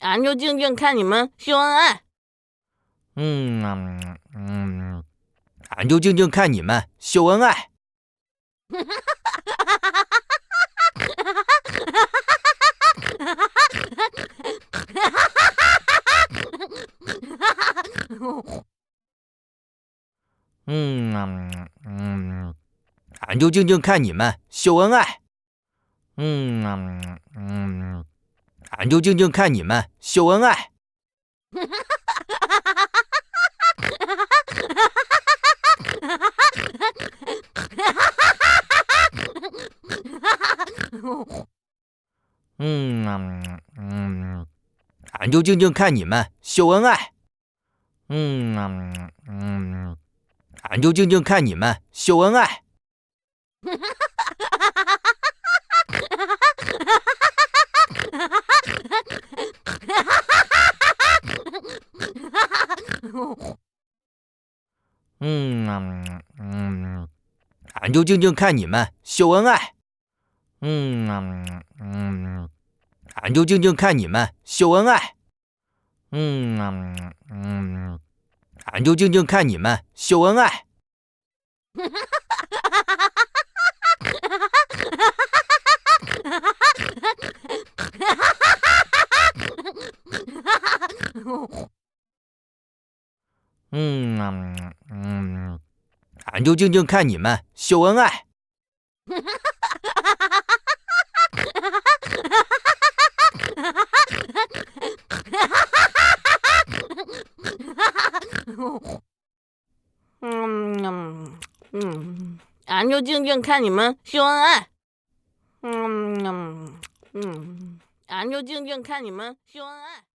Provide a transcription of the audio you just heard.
俺就静静看你们秀恩爱。俺就静静看你们秀恩爱。俺就静静看你们秀恩爱。俺就静静看你们秀恩爱。俺就静静看你们秀恩爱。俺就静静看你们秀恩爱。俺就静静看你们秀恩爱。俺就静静看你们秀恩爱。俺就静静看你们秀恩爱。俺就静静看你们秀恩爱。俺就静静看你们秀恩爱。俺就静静看你们秀恩爱。